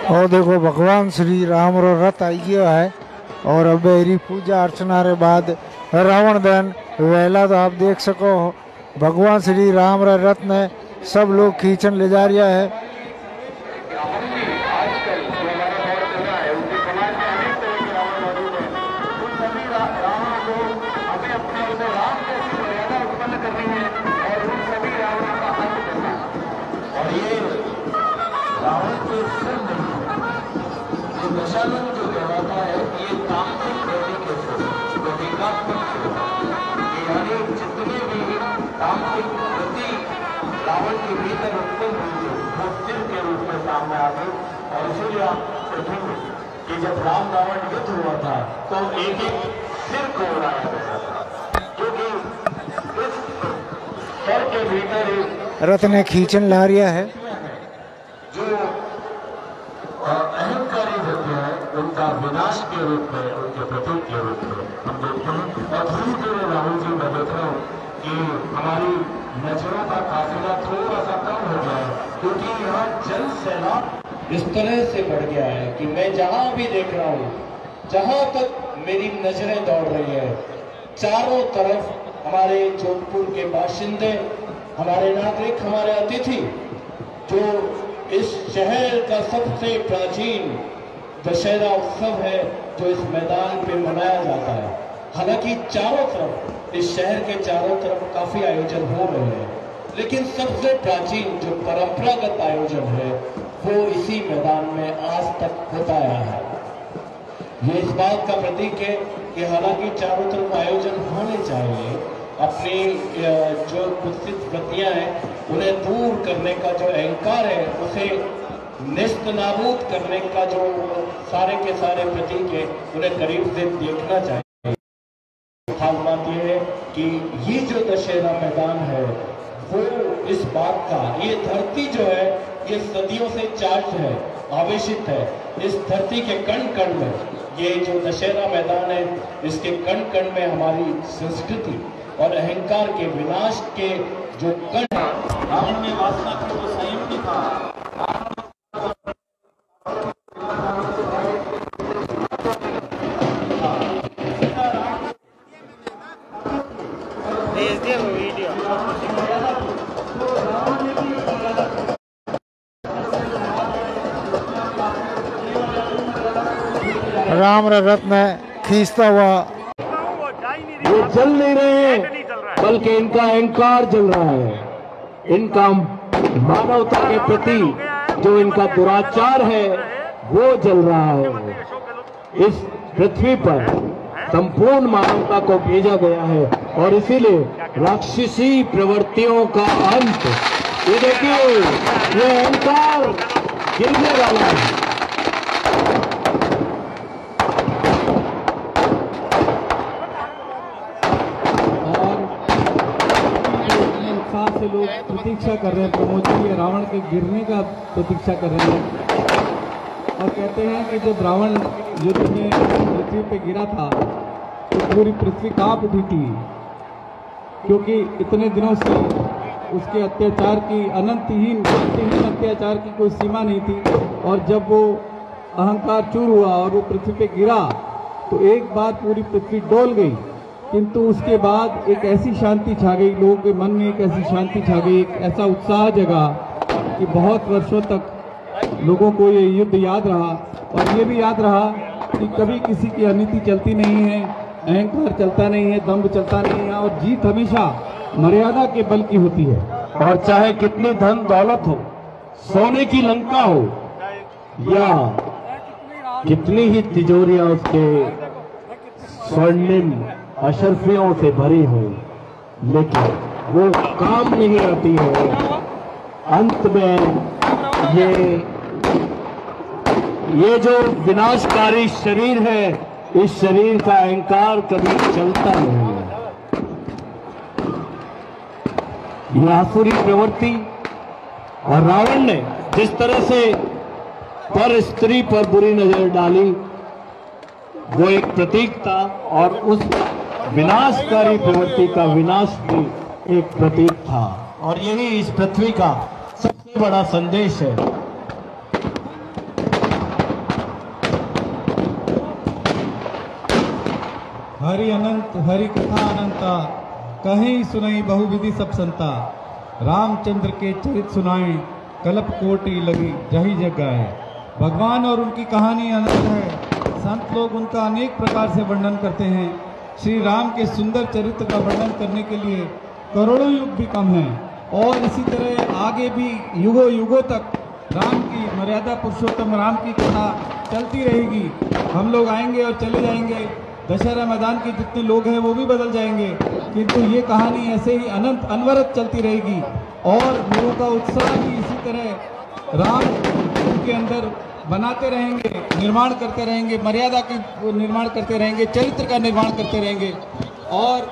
और देखो भगवान श्री राम रो रथ आई गया है और अब एरी पूजा अर्चना रे बाद रावण दहन वेला। तो आप देख सको भगवान श्री राम रा रथ ने सब लोग खींचन ले जा रहा है। जो कहलाता है ये तांत्रिक प्रतीक है, प्रतीकात्मक यानी जितने भी तांत्रिक प्रतीक रावण के भीतर उत्पन्न हुए वो सिर के रूप में सामने आ गए। और इसीलिए आप देखेंगे कि जब राम रावण युद्ध हुआ था तो एक एक सिर को उड़ाया गया था, क्योंकि इस सर के भीतर रथ ने खींचन ला रिया है। जो अहंकारी होते हैं उनका विनाश के रूप में, उनके प्रतीक के रूप में हम देखते हैं। और धीरे धीरे राहुल जी मैं देख रहा हूँ कि हमारी नजरों का काफिला थोड़ा सा कम हो गया है, क्योंकि यहाँ जन सैलाब इस तरह से बढ़ गया है कि मैं जहां भी देख रहा हूँ, जहां तक मेरी नजरें दौड़ रही है, चारों तरफ हमारे जोधपुर के बाशिंदे, हमारे नागरिक, हमारे अतिथि, जो इस शहर का सबसे प्राचीन दशहरा उत्सव है जो इस मैदान पे मनाया जाता है। हालांकि चारों तरफ, इस शहर के चारों तरफ काफी आयोजन हो रहे हैं, लेकिन सबसे प्राचीन जो परंपरागत आयोजन है वो इसी मैदान में आज तक होता आया है। ये इस बात का प्रतीक है कि हालांकि चारों तरफ आयोजन होने चाहिए, अपनी जो कुत्सित वृत्तियां हैं उन्हें दूर करने का जो अहंकार है उसे निस्त नाबूद करने का जो सारे के सारे प्रतीक है उन्हें करीब से देखना चाहिए। खास बात यह है कि ये जो दशहरा मैदान है वो इस बात का, ये धरती जो है ये सदियों से चार्ज है, आवेशित है। इस धरती के कण कण में ये जो दशहरा मैदान है, इसके कण कण में हमारी संस्कृति और अहंकार के विनाश के जो कण, रावण ने वासना की तो संयम भी था। राम रथ में खींचता हुआ, ये जल नहीं रहे बल्कि इनका अहंकार जल रहा है, इनका मानवता के प्रति जो इनका दुराचार है वो जल रहा है। इस पृथ्वी पर संपूर्ण मानवता को भेजा गया है और इसीलिए राक्षसी प्रवृत्तियों का अंत, ये देखिए ये अहंकार गिरने वाला है। से लोग प्रतीक्षा कर रहे हैं, प्रमोद जी ये रावण के गिरने का प्रतीक्षा कर रहे हैं और कहते हैं कि जब रावण युद्ध में पृथ्वी पे गिरा था तो पूरी पृथ्वी कांप उठी थी, क्योंकि इतने दिनों से उसके अत्याचार की अनंतहीन अत्याचार की कोई सीमा नहीं थी। और जब वो अहंकार चूर हुआ और वो पृथ्वी पे गिरा तो एक बार पूरी पृथ्वी डोल गई, किंतु उसके बाद एक ऐसी शांति छा गई, लोगों के मन में एक ऐसी शांति छा गई, एक ऐसा उत्साह जगा कि बहुत वर्षों तक लोगों को ये युद्ध याद रहा। और ये भी याद रहा कि कभी किसी की अनीति चलती नहीं है, अहंकार चलता नहीं है, दंभ चलता नहीं है और जीत हमेशा मर्यादा के बल की होती है। और चाहे कितनी धन दौलत हो, सोने की लंका हो या कितनी ही तिजोरियां उसके स्वर्णिम अशर्फियों से भरी हो, लेकिन वो काम नहीं आती है। अंत में ये जो विनाशकारी शरीर है, इस शरीर का अहंकार कभी चलता नहीं है। यह आसुरी प्रवृत्ति और रावण ने जिस तरह से पर स्त्री पर बुरी नजर डाली वो एक प्रतीक था और उस विनाशकारी प्रवृत्ति का विनाश भी एक प्रतीक था। और यही इस पृथ्वी का सबसे बड़ा संदेश है। हरि अनंत हरि कथा अनंता, कहीं सुनाई बहुविधि सब संता। रामचंद्र के चरित सुनाए, कल्प कोटि लगी जही जग गाए। भगवान और उनकी कहानी अनंत है। संत लोग उनका अनेक प्रकार से वर्णन करते हैं। श्री राम के सुंदर चरित्र का वर्णन करने के लिए करोड़ों युग भी कम हैं और इसी तरह आगे भी युगों युगों तक राम की मर्यादा पुरुषोत्तम राम की कथा चलती रहेगी। हम लोग आएंगे और चले जाएंगे, दशहरा मैदान के जितने लोग हैं वो भी बदल जाएंगे, किंतु ये कहानी ऐसे ही अनंत अनवरत चलती रहेगी। और लोगों का उत्साह भी इसी तरह राम के अंदर बनाते रहेंगे, निर्माण करते रहेंगे, मर्यादा की निर्माण करते रहेंगे, चरित्र का निर्माण करते रहेंगे। और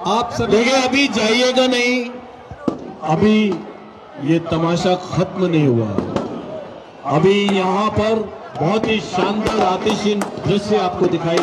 आप सब देखिए, अभी जाइएगा नहीं, अभी ये तमाशा खत्म नहीं हुआ। अभी यहाँ पर बहुत ही शानदार आतिशी दृश्य आपको दिखाई